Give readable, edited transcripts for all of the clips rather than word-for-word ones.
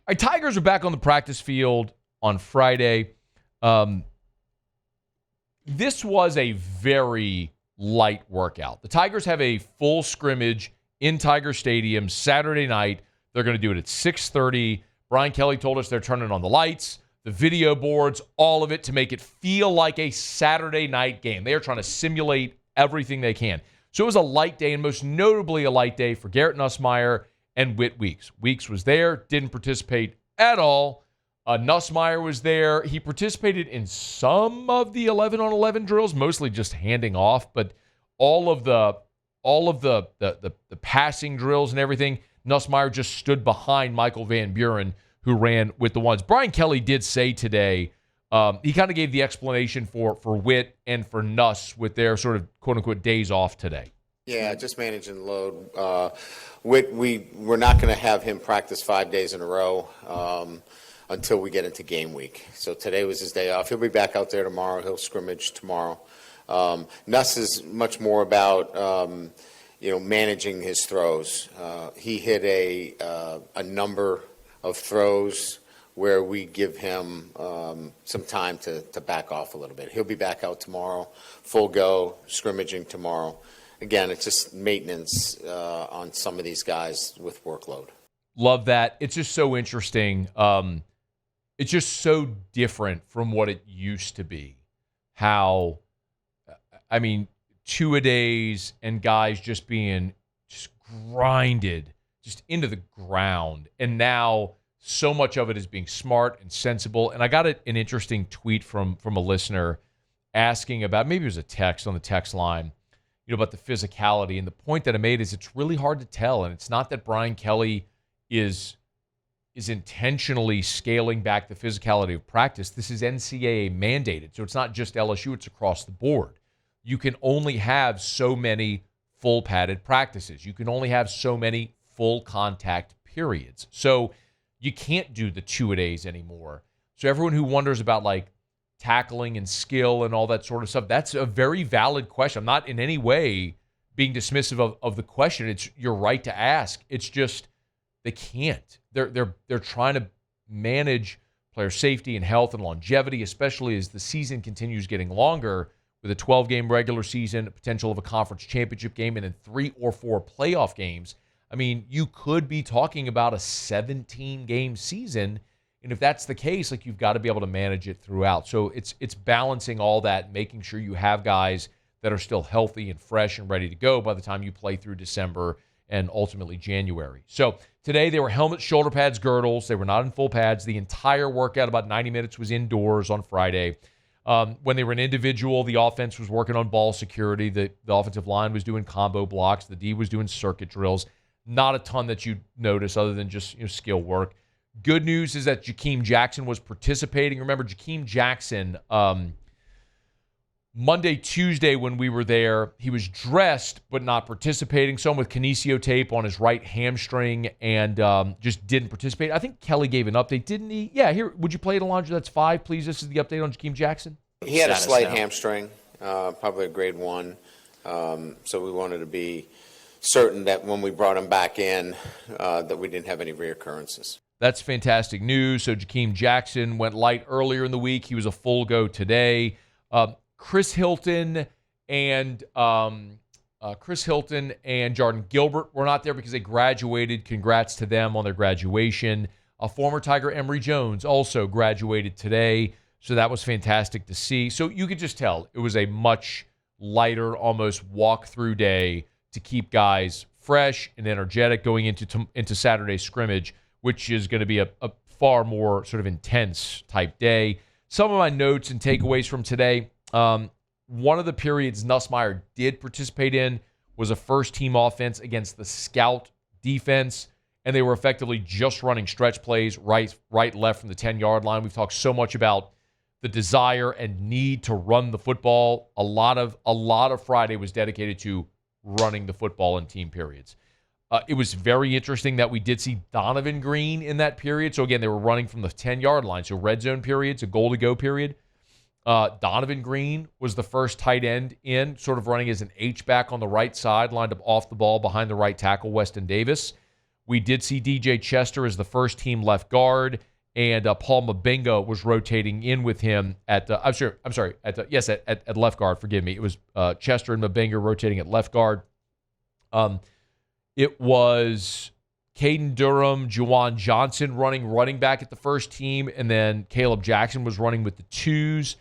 right, Tigers are back on the practice field on Friday. This was a very light workout. The Tigers have a full scrimmage in Tiger Stadium Saturday night. They're going to do it at 6:30. Brian Kelly told us they're turning on the lights, the video boards, all of it to make it feel like a Saturday night game. They are trying to simulate everything they can. So it was a light day, and most notably a light day for Garrett Nussmeier and Whit Weeks. Weeks was there, didn't participate at all. Nussmeier was there. He participated in some of the 11-on-11 drills, mostly just handing off, but all of the passing drills and everything, Nussmeier just stood behind Michael Van Buren, who ran with the ones. Brian Kelly did say today, he kind of gave the explanation for Whit and for Nuss with their sort of quote-unquote days off today. Yeah, just managing the load. Whit, we're not going to have him practice 5 days in a row until we get into game week. So today was his day off. He'll be back out there tomorrow. He'll scrimmage tomorrow. Nuss is much more about managing his throws. He hit a number of throws where we give him some time to back off a little bit. He'll be back out tomorrow, full go, scrimmaging tomorrow. Again, it's just maintenance on some of these guys with workload. Love that. It's just so interesting. It's just so different from what it used to be. How, I mean, two-a-days and guys just being just grinded just into the ground. And now so much of it is being smart and sensible. And I got an interesting tweet from a listener asking about, maybe it was a text on the text line, about the physicality. And the point that I made is it's really hard to tell. And it's not that Brian Kelly is intentionally scaling back the physicality of practice. This is NCAA mandated. So it's not just LSU, it's across the board. You can only have so many full padded practices. You can only have so many full contact periods. So you can't do the two-a-days anymore. So everyone who wonders about like tackling and skill and all that sort of stuff, that's a very valid question. I'm not in any way being dismissive of the question. It's your right to ask. It's just they can't. They're trying to manage player safety and health and longevity, especially as the season continues getting longer with a 12-game regular season, potential of a conference championship game, and then 3 or 4 playoff games. I mean, you could be talking about a 17-game season, and if that's the case, like you've got to be able to manage it throughout. So it's balancing all that, making sure you have guys that are still healthy and fresh and ready to go by the time you play through December and ultimately January. So today they were helmets, shoulder pads, girdles. They were not in full pads. The entire workout, about 90 minutes, was indoors on Friday. When they were in individual, the offense was working on ball security. The offensive line was doing combo blocks. The D was doing circuit drills. Not a ton that you notice other than just skill work. Good news is that Jakeem Jackson was participating. Remember, Jakeem Jackson, Monday, Tuesday when we were there, he was dressed but not participating. Someone with kinesio tape on his right hamstring and just didn't participate. I think Kelly gave an update, didn't he? Yeah, here, would you play it, Alondra? That's 5, please. This is the update on Jakeem Jackson. He had a slight hamstring, probably a grade 1. So we wanted to be certain that when we brought him back in that we didn't have any reoccurrences. That's fantastic news. So Jakeem Jackson went light earlier in the week. He was a full go today. Chris Hilton and Jordan Gilbert were not there because they graduated. Congrats to them on their graduation. A former Tiger, Emory Jones, also graduated today. So that was fantastic to see. So you could just tell it was a much lighter, almost walk-through day to keep guys fresh and energetic going into Saturday's scrimmage, which is going to be a far more sort of intense type day. Some of my notes and takeaways from today, one of the periods Nussmeier did participate in was a first-team offense against the scout defense, and they were effectively just running stretch plays right, left from the 10-yard line. We've talked so much about the desire and need to run the football. A lot of Friday was dedicated to running the football in team periods. It was very interesting that we did see Donovan Green in that period. So, again, they were running from the 10-yard line. So, red zone periods, a goal-to-go period. Donovan Green was the first tight end in, sort of running as an H-back on the right side, lined up off the ball behind the right tackle, Weston Davis. We did see DJ Chester as the first team left guard, and Paul Mabinga was rotating in with him at at left guard. Forgive me. It was Chester and Mabinga rotating at left guard. It was Caden Durham, Juwan Johnson running back at the first team, and then Caleb Jackson was running with the twos.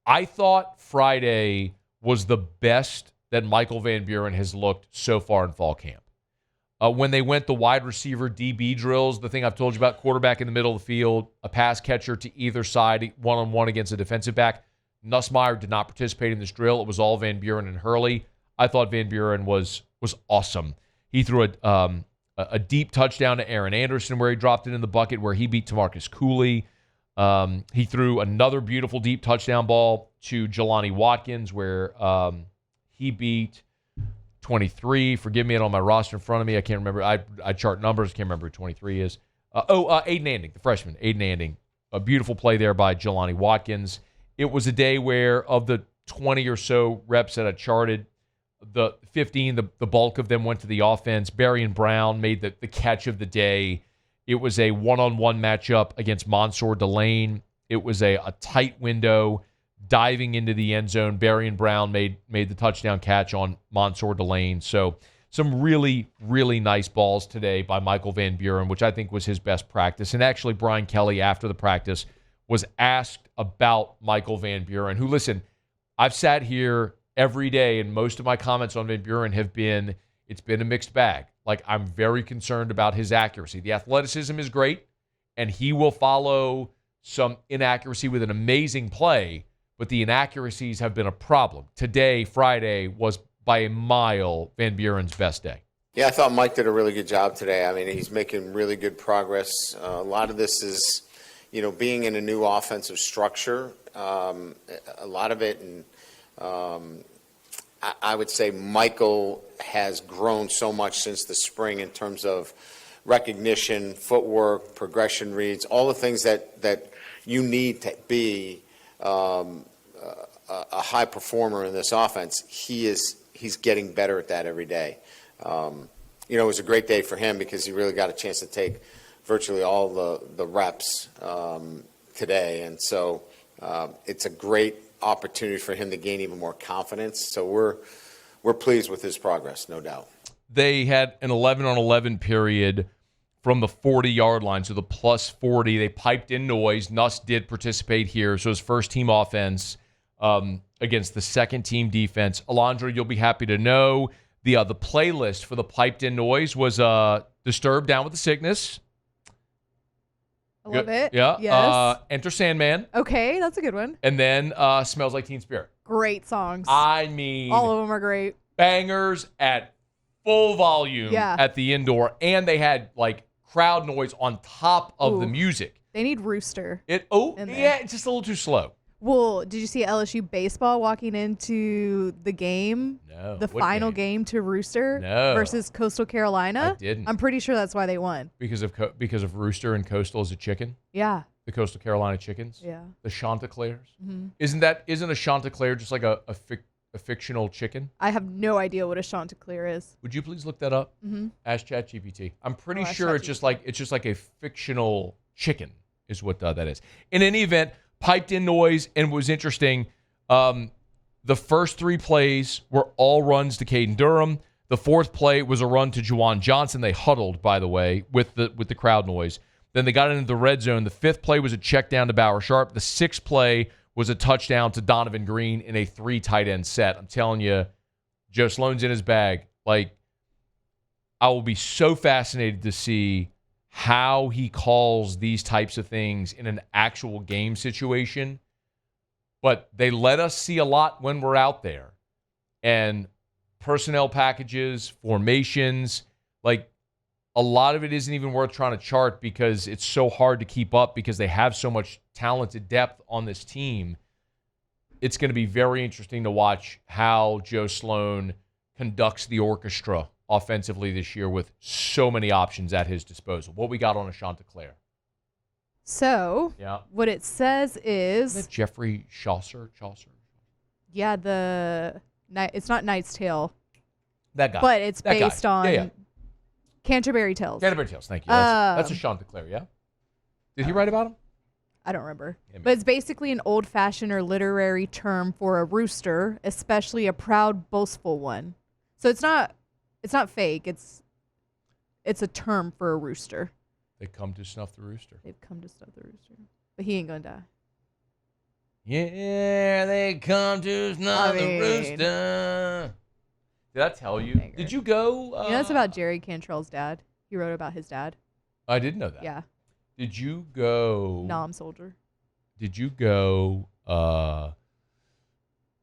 I thought Friday was the best that Michael Van Buren has looked so far in fall camp. When they went the wide receiver DB drills, the thing I've told you about, quarterback in the middle of the field, a pass catcher to either side, one-on-one against a defensive back. Nussmeier did not participate in this drill. It was all Van Buren and Hurley. I thought Van Buren was awesome. He threw a deep touchdown to Aaron Anderson where he dropped it in the bucket where he beat Tamarcus Cooley. He threw another beautiful deep touchdown ball to Jelani Watkins where he beat 23. Forgive me, I don't have my roster in front of me. I can't remember. I chart numbers. Can't remember who 23 is. Aiden Anding, the freshman. Aiden Anding. A beautiful play there by Jelani Watkins. It was a day where of the 20 or so reps that I charted, the 15, the bulk of them went to the offense. Berrien Brown made the catch of the day. It was a one-on-one matchup against Mansour Delane. It was a tight window. Diving into the end zone, Berrien Brown made the touchdown catch on Mansour Delane. So some really, really nice balls today by Michael Van Buren, which I think was his best practice. And actually, Brian Kelly, after the practice, was asked about Michael Van Buren, who, listen, I've sat here every day, and most of my comments on Van Buren have been, it's been a mixed bag. Like, I'm very concerned about his accuracy. The athleticism is great, and he will follow some inaccuracy with an amazing play, but the inaccuracies have been a problem. Today, Friday, was by a mile Van Buren's best day. Yeah, I thought Mike did a really good job today. I mean, he's making really good progress. A lot of this is, being in a new offensive structure. A lot of it, and I would say Michael has grown so much since the spring in terms of recognition, footwork, progression reads, all the things that you need to be a high performer in this offense. He's getting better at that every day. It was a great day for him because he really got a chance to take virtually all the reps today, and so it's a great opportunity for him to gain even more confidence. So we're pleased with his progress, no doubt. They had an 11-on-11 period from the 40-yard line, so the plus 40. They piped in noise. Nuss did participate here, so his first-team offense against the second-team defense. Alondra, you'll be happy to know the playlist for the piped-in noise was Disturbed, Down with the Sickness. I love it. Yeah. Yes. Enter Sandman. Okay, that's a good one. And then Smells Like Teen Spirit. Great songs. I mean, all of them are great. Bangers at full volume at the indoor, and they had crowd noise on top of the music. They need Rooster. It's just a little too slow. Well, did you see LSU baseball walking into the game? No. The final game to Rooster versus Coastal Carolina? I didn't. I'm pretty sure that's why they won. Because of Rooster and Coastal as a chicken? Yeah. The Coastal Carolina chickens? Yeah. The Chanticleers? Mm-hmm. Isn't a Chanticleer just like a fictional chicken? I have no idea what a Chanticleer is. Would you please look that up? Mm-hmm. Ask ChatGPT. I'm pretty sure it's just like a fictional chicken is what that is. In any event, piped in noise, and was interesting. The first three plays were all runs to Caden Durham. The fourth play was a run to Juwan Johnson. They huddled, by the way, with the crowd noise. Then they got into the red zone. The fifth play was a check down to Bauer Sharp. The sixth play was a touchdown to Donovan Green in a 3 tight end set. I'm telling you, Joe Sloan's in his bag. I will be so fascinated to see how he calls these types of things in an actual game situation. But they let us see a lot when we're out there. And personnel packages, formations, a lot of it isn't even worth trying to chart because it's so hard to keep up because they have so much talented depth on this team. It's going to be very interesting to watch how Joe Sloan conducts the orchestra offensively this year with so many options at his disposal. What we got on a Chanticleer? So, what it says is... Isn't that Jeffrey Chaucer? Yeah, it's not Knight's Tale. That guy. But it's based on Canterbury Tales. Canterbury Tales, thank you. That's a Chanticleer, yeah? Did he write about him? I don't remember. Yeah, But it's basically an old-fashioned or literary term for a rooster, especially a proud, boastful one. So it's not fake. It's a term for a rooster. They come to snuff the rooster. They've come to snuff the rooster. But he ain't gonna die. Yeah, they come to snuff the rooster. Did I tell you? Banger. Did you go? You know that's about Jerry Cantrell's dad. He wrote about his dad. I didn't know that. Yeah. Did you go? Nom soldier. Did you go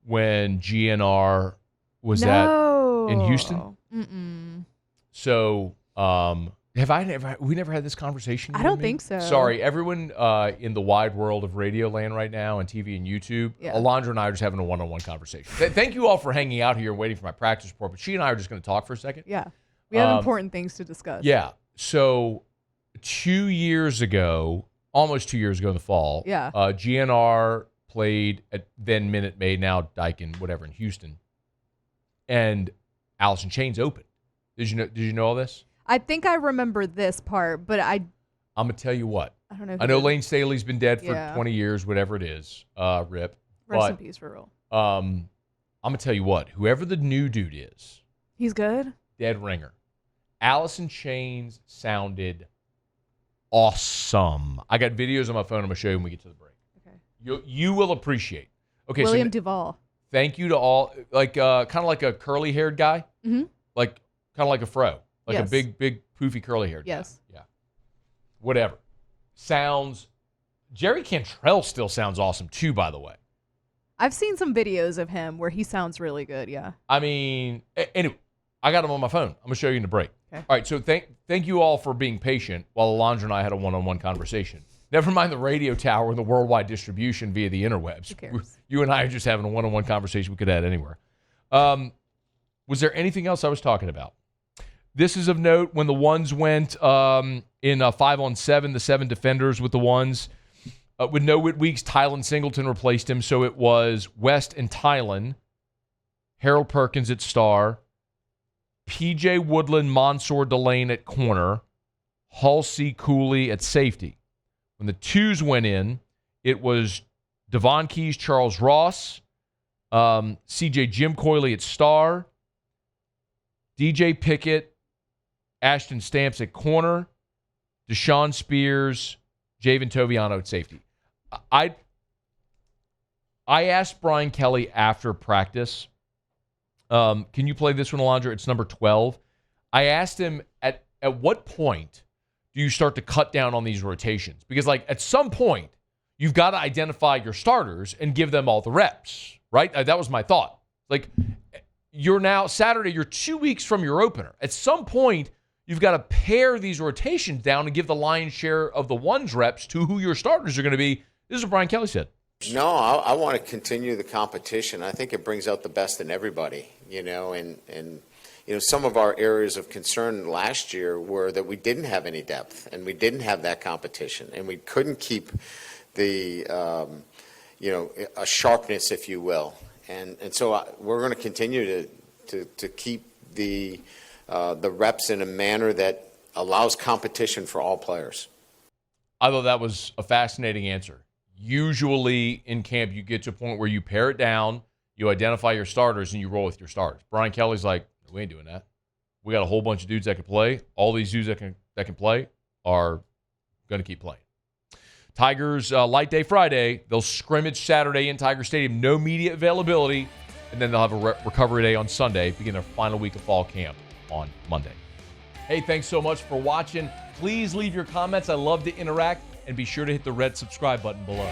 when GNR was in Houston? Mm-mm. So, we never had this conversation? I don't think so. Sorry, everyone in the wide world of radio land right now and TV and YouTube, Yeah. Alondra and I are just having a one-on-one conversation. Thank you all for hanging out here and waiting for my practice report, but she and I are just going to talk for a second. Yeah. We have important things to discuss. Yeah. So 2 years ago, almost 2 years ago in the fall, Yeah. GNR played at then Minute Maid, now Daikin, whatever, in Houston, and Alice in Chains opened. Did you know all this? I think I remember this part, but I'm I'm gonna tell you what. I don't know. I know Lane Staley's been dead for Yeah. 20 years, whatever it is. Rip. Rest in peace for real. I'm gonna tell you what. Whoever the new dude is, He's good. dead ringer. Alice in Chains sounded awesome. I got videos on my phone. I'm gonna show you when we get to the break. Okay. You will appreciate. Okay. William so Duvall. thank you to all. Like kind of like a curly haired guy. Mm-hmm. Like kind of like a fro. Like a Yes. big poofy curly haired guy. Yes. Yeah. Whatever. Jerry Cantrell still sounds awesome too, by the way. I've seen some videos of him where he sounds really good. Yeah. I mean, anyway, I got him on my phone. I'm going to show you in the break. Okay. All right, so thank you all for being patient while Alondra and I had a one-on-one conversation. Never mind the radio tower and the worldwide distribution via the interwebs. Who cares? You and I are just having a one-on-one conversation we could have had anywhere. Was there anything else I was talking about? This is of note. When the ones went in 5-on-7, the 7 defenders with the ones. With no Weeks, Tylen Singleton replaced him, so it was West and Tylen, Harold Perkins at star, P.J. Woodland, Mansour Delane at corner, Halsey Cooley at safety. When the 2s went in, it was Devon Keys, Charles Ross, C.J. Jim Coyley at star, D.J. Pickett, Ashton Stamps at corner, Deshaun Spears, Javen Toviano at safety. I asked Brian Kelly after practice, can you play this one, Alondra? It's number 12. I asked him at what point do you start to cut down on these rotations? Because like at some point, you've got to identify your starters and give them all the reps, right? That was my thought. Like you're now Saturday, you're 2 weeks from your opener. At some point, you've got to pare these rotations down and give the lion's share of the ones reps to who your starters are going to be. This is what Brian Kelly said. No, I want to continue the competition. I think it brings out the best in everybody, and some of our areas of concern last year were that we didn't have any depth and we didn't have that competition and we couldn't keep the, a sharpness, if you will. And so we're going to continue to keep the reps in a manner that allows competition for all players. I thought that was a fascinating answer. Usually in camp, you get to a point where you pare it down, you identify your starters, and you roll with your starters. Brian Kelly's like, we ain't doing that. We got a whole bunch of dudes that can play. All these dudes that can play are going to keep playing. Tigers, light day Friday. They'll scrimmage Saturday in Tiger Stadium. No media availability. And then they'll have a recovery day on Sunday, begin their final week of fall camp on Monday. Hey, thanks so much for watching. Please leave your comments. I love to interact. And be sure to hit the red subscribe button below.